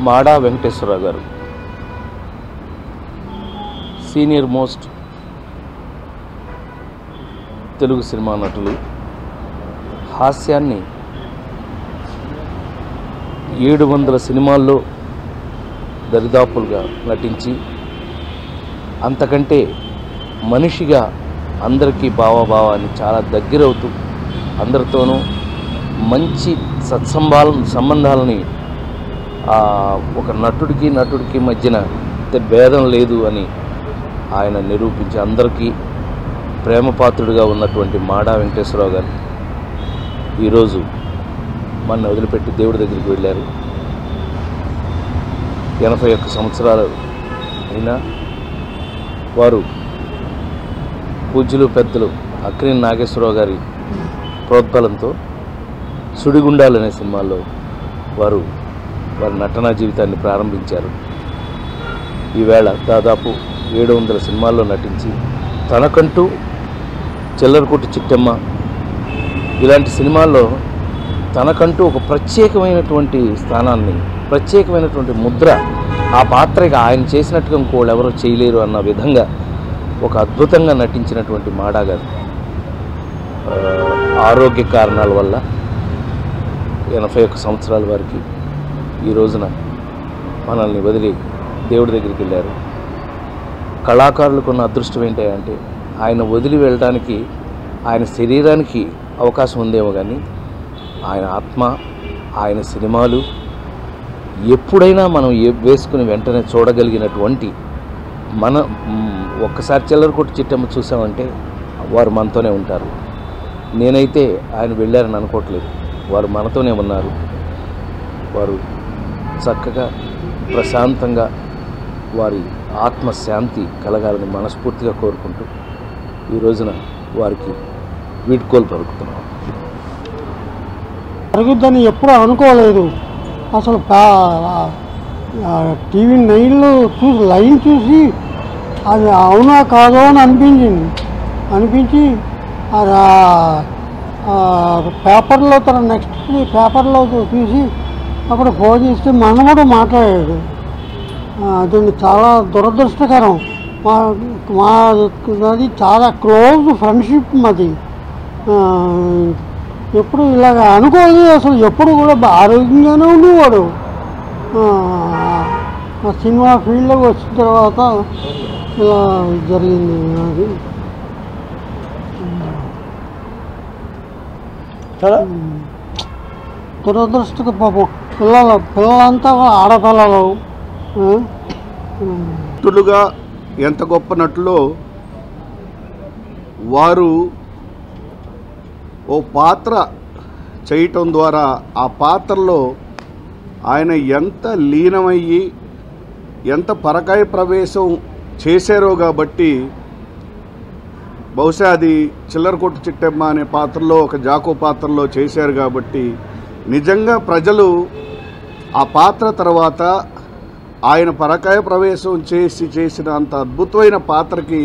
మాడా వెంకటేశ్వరరావు గారు senior most Telugu cinema నటులు. హాస్యాన్ని 700 సినిమాల్లో దరిదాపులుగా నటించి అంతకంటే మనిషిగా అందరికీ భావాన్ని చాలా దగ్గరవుతూ అందరితోనూ మంచి సంబంధాలని ఒక నటుడికి మధ్యన భేదం లేదు అని ఆయన నిరూపించి అందరికీ ప్రేమపాత్రుడిగా ఉన్నటువంటి మాడా వెంకటేశ్వరరావు గారు ఈరోజు మన వదిలిపెట్టి దేవుడి దగ్గరికి వెళ్ళారు. 81 సంవత్సరాలు అయినా వారు పూజ్యులు పెద్దలు అక్కినేని నాగేశ్వరరావు గారి ప్రోద్బలంతో సుడిగుండాలు అనే సినిమాలో వారి నటనా జీవితాన్ని ప్రారంభించారు. ఈవేళ దాదాపు 700 సినిమాల్లో నటించి తనకంటూ చిల్లరకొట్టు చిట్టమ్మ ఇలాంటి సినిమాల్లో తనకంటూ ఒక ప్రత్యేకమైనటువంటి స్థానాన్ని, ప్రత్యేకమైనటువంటి ముద్ర, ఆ పాత్రగా ఆయన చేసినట్టుగా ఇంకోళ్ళు ఎవరో చేయలేరు అన్న విధంగా ఒక అద్భుతంగా నటించినటువంటి మాడా గారు ఆరోగ్య కారణాల వల్ల 81 సంవత్సరాల వారికి ఈ రోజున మనల్ని వదిలి దేవుడి దగ్గరికి వెళ్ళారు. కళాకారులకు ఉన్న అదృష్టం ఏంటంటే ఆయన వదిలి వెళ్ళడానికి ఆయన శరీరానికి అవకాశం ఉందేమో కానీ ఆయన ఆత్మ, ఆయన సినిమాలు ఎప్పుడైనా మనం వేసుకుని వెంటనే చూడగలిగినటువంటి ఒక్కసారి చిల్లరకొట్టు చిట్టమ్మ చూసామంటే వారు మనతోనే ఉంటారు. నేనైతే ఆయన వెళ్ళారని అనుకోవట్లేదు, వారు మనతోనే ఉన్నారు. వారు చక్కగా ప్రశాంతంగా వారి ఆత్మశాంతి కలగాలని మనస్ఫూర్తిగా కోరుకుంటూ ఈ రోజున వారికి వీడ్కోలు పలుకుతున్నాం. జరుగుద్దని ఎప్పుడూ అనుకోలేదు. అసలు టీవీ 9లో లైన్ చూసి అది అవునా కాదో అని అనిపించి పేపర్లో నెక్స్ట్ పేపర్లో చూసి అప్పుడు ఫోన్ చేస్తే మన కూడా మాట్లాడాడు. అది చాలా దురదృష్టకరం. మాది చాలా క్లోజ్ ఫ్రెండ్షిప్ మాది. ఎప్పుడు ఇలాగ అనుకోలేదు. అసలు ఎప్పుడు కూడా ఆరోగ్యంగానే ఉండేవాడు. సినిమా ఫీల్డ్లోకి వచ్చిన తర్వాత ఇలా జరిగింది. అది దురదృష్టక పాపం. పిల్లలంతా ఆడపిల్లలు. నటులుగా ఎంత గొప్ప నటులో వారు ఓ పాత్ర చేయటం ద్వారా ఆ పాత్రలో ఆయన ఎంత లీనమయ్యి ఎంత పరకాయ ప్రవేశం చేశారో కాబట్టి బహుశా అది చిల్లరకొట్టు చిట్టమ్మ అనే పాత్రలో ఒక జాకో పాత్రలో చేశారు కాబట్టి నిజంగా ప్రజలు ఆ పాత్ర తర్వాత ఆయన పరకాయ ప్రవేశం చేసిన అంత అద్భుతమైన పాత్రకి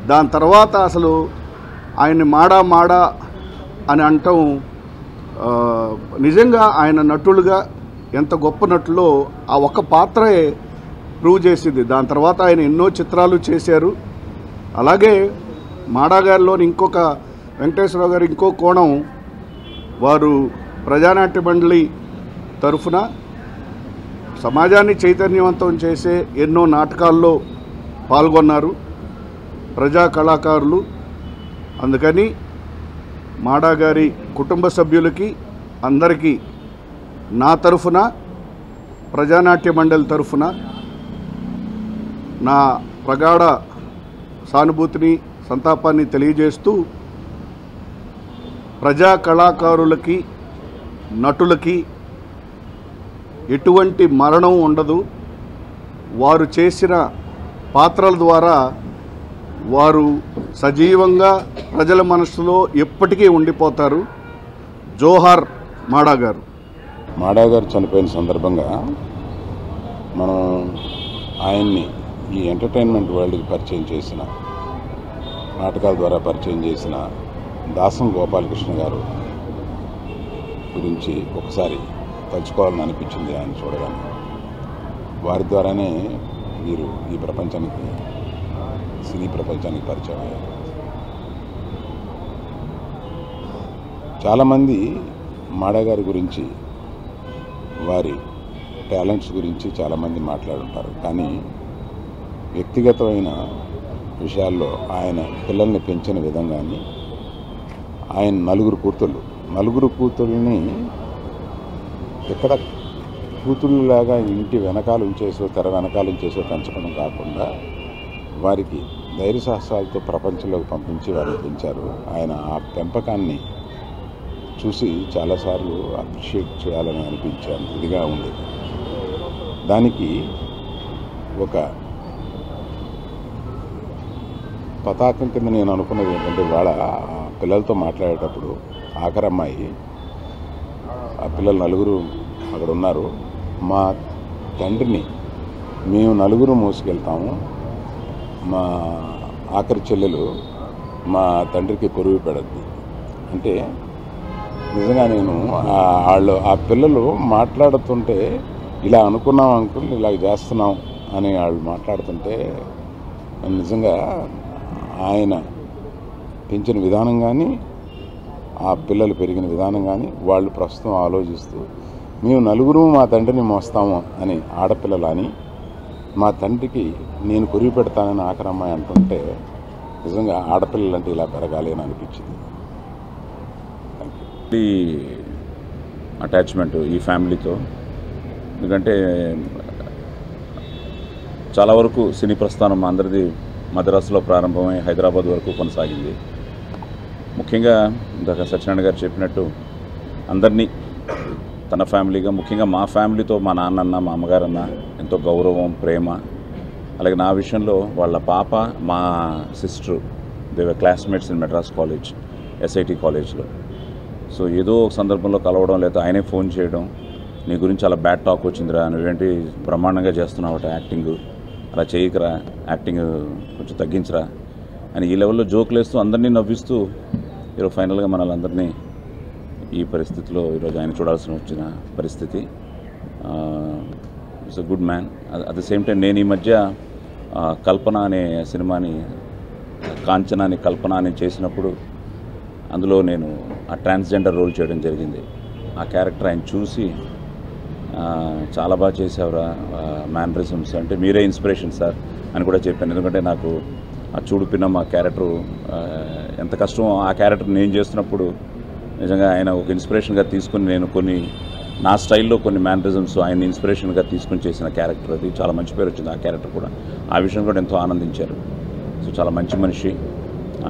దాని తర్వాత అసలు ఆయన్ని మాడా అని అంటాం నిజంగా ఆయన నటులుగా ఎంత గొప్ప నటులో ఆ ఒక్క పాత్రే ప్రూవ్ చేసింది. దాని తర్వాత ఆయన ఎన్నో చిత్రాలు చేశారు. అలాగే మాడాగారిలోని ఇంకొక వెంకటేశ్వరరావు గారు ఇంకో కోణం, వారు ప్రజానాట్య మండలి తరఫున సమాజాన్ని చైతన్యవంతం చేసే ఎన్నో నాటకాల్లో పాల్గొన్నారు ప్రజా కళాకారులు. అందుకని మాడాగారి కుటుంబ సభ్యులకి అందరికీ నా తరఫున ప్రజానాట్య మండలి తరఫున నా ప్రగాఢ సానుభూతిని సంతాపాన్ని తెలియజేస్తూ ప్రజా కళాకారులకి నటులకి ఎటువంటి మరణం ఉండదు. వారు చేసిన పాత్రల ద్వారా వారు సజీవంగా ప్రజల మనసులో ఎప్పటికీ ఉండిపోతారు. జోహార్ మాడాగారు. మాడాగారు చనిపోయిన సందర్భంగా మనం ఆయన్ని ఈ ఎంటర్టైన్మెంట్ వరల్డ్కి పరిచయం చేసిన, నాటకాల ద్వారా పరిచయం చేసిన దాసం గోపాలకృష్ణ గారు గురించి ఒకసారి తలుచుకోవాలని అనిపించింది ఆయన చూడగానే. వారి ద్వారానే మీరు ఈ ప్రపంచానికి, సినీ ప్రపంచానికి పరిచయం అయ్యారు. చాలామంది మాడాగారి గురించి, వారి టాలెంట్స్ గురించి చాలామంది మాట్లాడుంటారు. కానీ వ్యక్తిగతమైన విషయాల్లో ఆయన పిల్లల్ని పెంచిన విధంగాని, ఆయన నలుగురు కూతుళ్ళని ఎక్కడ కూతుళ్ళలాగా ఇంటి వెనకాల ఉంచేసో, తెర వెనకాల ఉంచేసో పెంచడం కాకుండా వారికి ధైర్య సాహసాలతో ప్రపంచంలోకి పంపించి వారిని పెంచారు. ఆయన ఆ పెంపకాన్ని చూసి చాలాసార్లు అప్రిషియేట్ చేయాలని అనిపించాను. ఇదిగా ఉంది. దానికి ఒక పతాకం కింద నేను అనుకున్నది ఏంటంటే, వాళ్ళ పిల్లలతో మాట్లాడేటప్పుడు ఆఖరి అమ్మాయి, ఆ పిల్లలు నలుగురు అక్కడ ఉన్నారు, మా తండ్రిని మేము నలుగురు మోసుకెళ్తాము, మా ఆఖరి చెల్లెలు మా తండ్రికి కొరువు పెడద్ది అంటే, నిజంగా నేను వాళ్ళు ఆ పిల్లలు మాట్లాడుతుంటే ఇలా అనుకున్నాం అంకుల్, ఇలా చేస్తున్నాం అని వాళ్ళు మాట్లాడుతుంటే నిజంగా ఆయన పెంచిన విధానం కానీ, ఆ పిల్లలు పెరిగిన విధానం కానీ, వాళ్ళు ప్రస్తుతం ఆలోచిస్తూ మేము నలుగురు మా తండ్రిని మోస్తాము అని ఆడపిల్లలు అని, మా తండ్రికి నేను కొరివి పెడతానని ఆఖరి అమ్మాయి అంటుంటే నిజంగా ఆడపిల్లలంటే ఇలా పెరగాలి అని అనిపించింది. ఈ అటాచ్మెంట్ ఈ ఫ్యామిలీతో, ఎందుకంటే చాలా వరకు సినీ ప్రస్థానం మా అందరిది మద్రాసులో ప్రారంభమై హైదరాబాద్ వరకు కొనసాగింది. ముఖ్యంగా ఇందాక సత్యనారాయణ గారు చెప్పినట్టు అందరినీ తన ఫ్యామిలీగా, ముఖ్యంగా మా ఫ్యామిలీతో మా నాన్నన్న మా అమ్మగారన్న ఎంతో గౌరవం, ప్రేమ. అలాగే నా విషయంలో వాళ్ళ పాప, మా సిస్టరు, దేవర్ classmates in Madras college, SIT కాలేజ్లో. సో ఏదో ఒక సందర్భంలో కలవడం, లేదా ఆయనే ఫోన్ చేయడం, నీ గురించి చాలా బ్యాడ్ టాక్ వచ్చిందిరా, నువ్వేంటి బ్రహ్మాండంగా చేస్తున్నావట యాక్టింగ్, అలా చేయకరా, యాక్టింగ్ కొంచెం తగ్గించరా అని ఈ లెవెల్లో జోకులు వేస్తూ అందరినీ నవ్విస్తూ ఈరోజు ఫైనల్గా మనల్ని అందరినీ ఈ పరిస్థితిలో ఈరోజు ఆయన చూడాల్సిన వచ్చిన పరిస్థితి. It's a good man. At the same time నేను ఈ మధ్య కల్పన అనే సినిమాని, కాంచన అని కల్పన అని చేసినప్పుడు అందులో నేను ఆ ట్రాన్స్జెండర్ రోల్ చేయడం జరిగింది. ఆ క్యారెక్టర్ ఆయన చూసి చాలా బాగా చేసావురా, మ్యానరిజమ్స్ అంటే మీరే ఇన్స్పిరేషన్ సార్ అని కూడా చెప్పాను. ఎందుకంటే నాకు ఆ చూడుపినం ఆ క్యారెక్టరు ఎంత కష్టం, ఆ క్యారెక్టర్ నేను చేస్తున్నప్పుడు నిజంగా ఆయన ఒక ఇన్స్పిరేషన్గా తీసుకుని నేను కొన్ని నా స్టైల్లో కొన్ని మ్యానరిజమ్స్ ఆయన ఇన్స్పిరేషన్గా తీసుకుని చేసిన క్యారెక్టర్ అది. చాలా మంచి పేరు వచ్చింది ఆ క్యారెక్టర్ కూడా. ఆ విషయం కూడా ఎంతో ఆనందించారు. సో చాలా మంచి మనిషి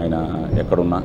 ఆయన ఎక్కడున్నా.